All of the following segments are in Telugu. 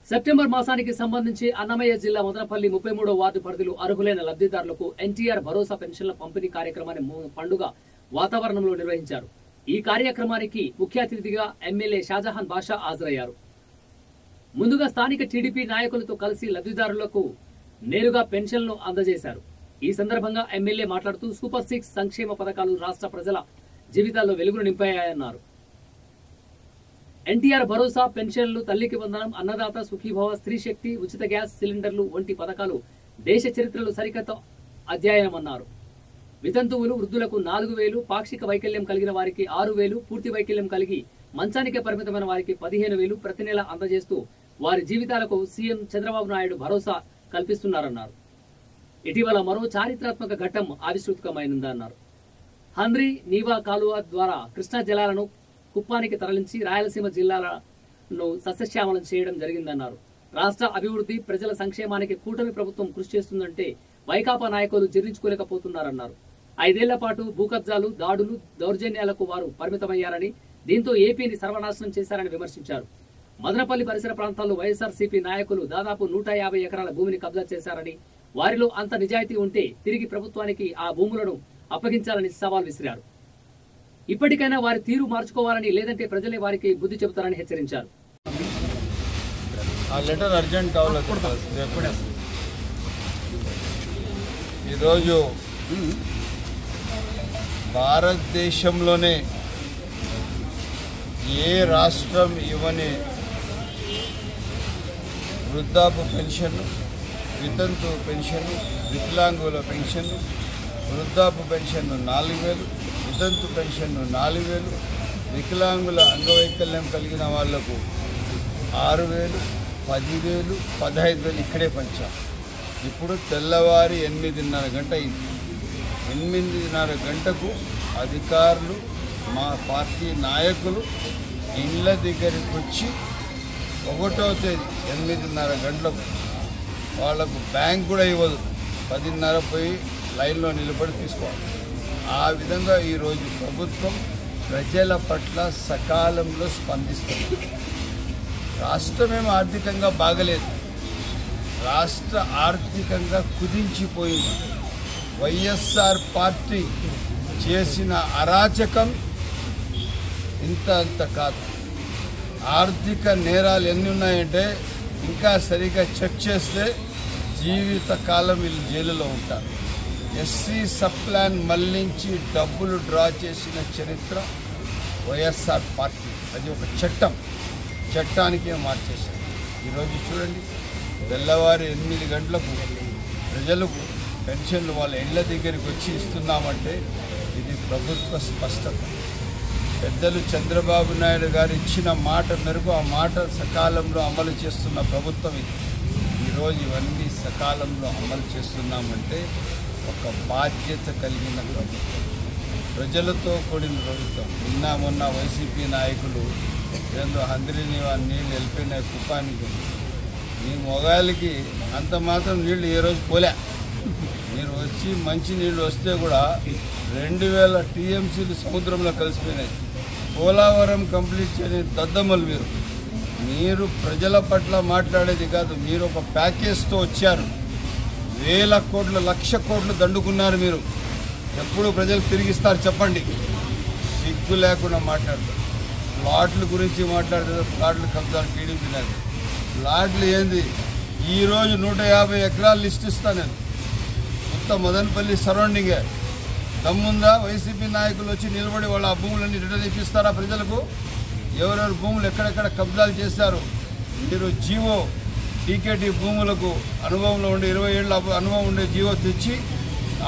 సెప్టెంబర్ మాసానికి సంబంధించి అన్నమయ్య జిల్లా మదనపల్లి 33వ వార్డు పరిధిలో అర్హులైన లబ్ధిదారులకు ఎన్టీఆర్ భరోసా పెన్షన్ల పంపిణీ కార్యక్రమాన్ని పండుగ వాతావరణంలో నిర్వహించారు. ఈ కార్యక్రమానికి ముఖ్య అతిథిగా ఎమ్మెల్యే షాజహాన్ బాషా హాజరయ్యారు. ముందుగా స్థానిక టీడీపీ నాయకులతో కలిసి లబ్ధిదారులకు నేరుగా పెన్షన్లను అందజేశారు. ఈ సందర్భంగా ఎమ్మెల్యే మాట్లాడుతూ సూపర్ 6 సంక్షేమ పథకాలు రాష్ట్ర ప్రజల జీవితాల్లో వెలుగును నింపాయన్నారు. ఎన్టీఆర్ భరోసా పెన్షన్లు, తల్లికి వందనం, అన్నదాత సుఖీభవ, స్త్రీ శక్తి, ఉచిత గ్యాస్ సిలిండర్లు వంటి పథకాలు దేశ చరిత్రలో సరికొత్త అధ్యాయమన్నారు. వితంతువులు, వృద్ధులకు 4,000, పాక్షిక వైకల్యం కలిగిన వారికి 6,000, పూర్తి వైకల్యం కలిగి మంచానికే పరిమితమైన వారికి 15,000 ప్రతి నెల అందజేస్తూ వారి జీవితాలకు సీఎం చంద్రబాబు నాయుడు భరోసా కల్పిస్తున్నారన్నారు. ఇటీవల మరో చారిత్రాత్మక ఘట్టం ఆవిష్కృతమైందన్నారు. హంద్రీ నీవా కాలువ ద్వారా కృష్ణా జలాలను కుప్పానికి తరలించి రాయలసీమ జిల్లాలను సస్యశ్యామలం చేయడం జరిగిందన్నారు. రాష్ట్ర అభివృద్ధి, ప్రజల సంక్షేమానికి కూటమి ప్రభుత్వం కృషి చేస్తుందంటే వైకాపా నాయకులు జీర్ణించుకోలేకపోతున్నారన్నారు. 5 ఏళ్ల పాటు భూకబ్జాలు, దాడులు, దౌర్జన్యాలకు వారు పరిమితమయ్యారని, దీంతో ఏపీని సర్వనాశనం చేశారని విమర్శించారు. మదనపల్లి పరిసర ప్రాంతాల్లో వైఎస్ఆర్సీపీ నాయకులు దాదాపు 150 ఎకరాల భూమిని కబ్జా చేశారని, వారిలో అంత నిజాయితీ ఉంటే తిరిగి ప్రభుత్వానికి ఆ భూములను అప్పగించాలని సవాల్ విసిరారు. ఇప్పటికైనా వారి తీరు మార్చుకోవాలని, లేదంటే ప్రజలే వారికి బుద్ధి చెబుతారని హెచ్చరించారు. ఈరోజు భారతదేశంలోనే ఏ రాష్ట్రం ఇవ్వని వృద్ధాప్య పెన్షన్, వితంతు పెన్షన్, వికలాంగుల పెన్షన్, వృద్ధాప్య పెన్షన్ 4,000, వితంతు పెన్షన్ 4,000, వికలాంగుల అంగవైకల్యం కలిగిన వాళ్లకు 6,000, 10,000, 15,000 ఇక్కడే పంచాం. ఇప్పుడు తెల్లవారి 8:30 గంట అయింది. 8:30 గంటకు అధికారులు, మా పార్టీ నాయకులు ఇళ్ళ దగ్గరికి వచ్చి 1వ తేదీ 8:30 గంటలకు వాళ్లకు బ్యాంక్ కూడా ఇవ్వదు, 10:30 పోయి లైన్లో నిలబడి తీసుకోవాలి. ఆ విధంగా ఈరోజు ప్రభుత్వం ప్రజల పట్ల సకాలంలో స్పందిస్తుంది. రాష్ట్రమేమో ఆర్థికంగా బాగలేదు, రాష్ట్ర ఆర్థికంగా కుదించిపోయింది. వైఎస్ఆర్ పార్టీ చేసిన అరాచకం ఇంత కాదు. ఆర్థిక నేరాలు ఎన్ని ఉన్నాయంటే ఇంకా సరిగా చెక్ చేస్తే జీవితకాలం వీళ్ళు జైలులో ఉంటారు. ఎస్సీ సబ్ ప్లాన్ మళ్లించి డబ్బులు డ్రా చేసిన చరిత్ర వైఎస్ఆర్ పార్టీ. అది ఒక చట్టానికే మార్చేశారు. ఈరోజు చూడండి, తెల్లవారి 8 గంటలకు ప్రజలకు పెన్షన్లు వాళ్ళ ఇళ్ల దగ్గరికి వచ్చి ఇస్తున్నామంటే ఇది ప్రభుత్వ స్పష్టత. పెద్దలు చంద్రబాబు నాయుడు గారు ఇచ్చిన మాట మేరకు ఆ మాట సకాలంలో అమలు చేస్తున్న ప్రభుత్వం ఇది. ఈరోజు ఇవన్నీ సకాలంలో అమలు చేస్తున్నామంటే ఒక బాధ్యత కలిగిన ప్రభుత్వం, ప్రజలతో కూడిన ప్రభుత్వం. మొన్న వైసీపీ నాయకులు ఏందో హంద్రీని నీళ్ళు వెళ్ళిపోయిన కుప్పానికి, మీ మొగాలికి అంత మాత్రం నీళ్లు ఏ రోజు పోలే. మీరు వచ్చి మంచి నీళ్ళు వస్తే కూడా 2,000 టీఎంసీలు సముద్రంలో కలిసిపోయినాయి. పోలవరం కంప్లీట్ చేయని దద్దమ్మలు మీరు ప్రజల పట్ల మాట్లాడేది కాదు. మీరు ఒక ప్యాకేజ్తో వచ్చారు, 1,000 కోట్లు, 1,00,000 కోట్లు దండుకున్నారు. మీరు ఎప్పుడు ప్రజలు తిరిగిస్తారు చెప్పండి? సిగ్గు లేకుండా మాట్లాడతారు. ప్లాట్ల గురించి మాట్లాడుతారు, ప్లాట్లు కబ్జాలు టీడీపీ లేదు. ప్లాట్లు ఏంది? ఈరోజు 150 ఎకరాలు లిస్ట్ ఇస్తాను నేను, మొత్తం మదనపల్లి సరౌండింగే. దమ్ముందా వైసీపీ నాయకులు వచ్చి నిలబడి వాళ్ళ ఆ భూములన్నీ రిటర్న్ ఇప్పిస్తారా ప్రజలకు? ఎవరెవరు భూములు ఎక్కడెక్కడ కబ్జాలు చేశారు? మీరు జీవో టీకేటీ భూములకు అనుభవంలో ఉండే 20 ఏళ్ళ అనుభవం ఉండే జీవో తెచ్చి,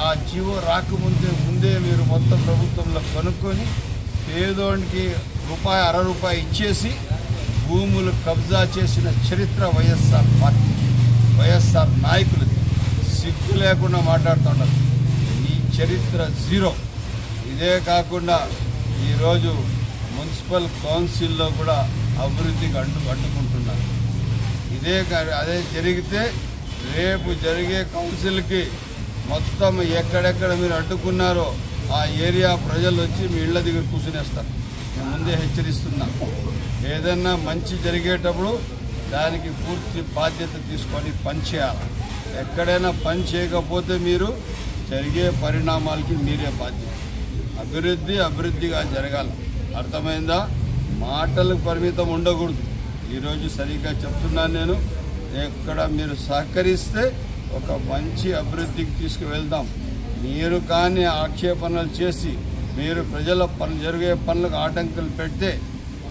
ఆ జీవో రాకముందే మీరు మొత్తం ప్రభుత్వంలో కొనుక్కొని పేదోనికి రూపాయి 60 రూపాయలు ఇచ్చేసి భూములు కబ్జా చేసిన చరిత్ర వైఎస్ఆర్ పార్టీ, వైఎస్ఆర్ నాయకులది. సిగ్గు లేకుండా మాట్లాడుతున్నారు. ఈ చరిత్ర జీరో. ఇదే కాకుండా ఈరోజు మున్సిపల్ కౌన్సిల్లో కూడా అభివృద్ధికి అడ్డుకుంటున్నారు. అదే జరిగితే రేపు జరిగే కౌన్సిల్కి మొత్తం ఎక్కడెక్కడ మీరు అడ్డుకున్నారో ఆ ఏరియా ప్రజలు వచ్చి మీ ఇళ్ల దగ్గర కూర్చునేస్తారు. నేను ముందే హెచ్చరిస్తున్నా. ఏదన్నా మంచి జరిగేటప్పుడు దానికి పూర్తి బాధ్యత తీసుకొని పనిచేయాలి. ఎక్కడైనా పని చేయకపోతే మీరు జరిగే పరిణామాలకి మీరే బాధ్యత. అభివృద్ధిగా జరగాలి. అర్థమైందా? మాటలకు పరిమితం ఉండకూడదు. ఈరోజు సరిగ్గా చెప్తున్నాను నేను. ఎక్కడ మీరు సహకరిస్తే ఒక మంచి అభివృద్ధికి తీసుకువెళ్దాం. మీరు కానీ ఆక్షేపణలు చేసి మీరు ప్రజల జరిగే పనులకు ఆటంకాలు పెడితే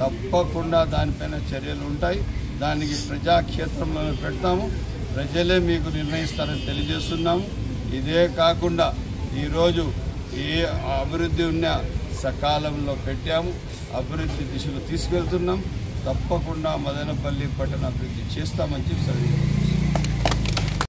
తప్పకుండా దానిపైన చర్యలు ఉంటాయి. దానికి ప్రజాక్షేత్రంలో పెడతాము. ప్రజలే మీకు నిర్ణయిస్తారని తెలియజేస్తున్నాము. ఇదే కాకుండా ఈరోజు ఏ అభివృద్ధి ఉన్నా సకాలంలో పెట్టాము. అభివృద్ధి దిశలో తీసుకెళ్తున్నాం. తప్పకుండా మదనపల్లి పట్టణ అభివృద్ధి చేస్తామని చెప్పి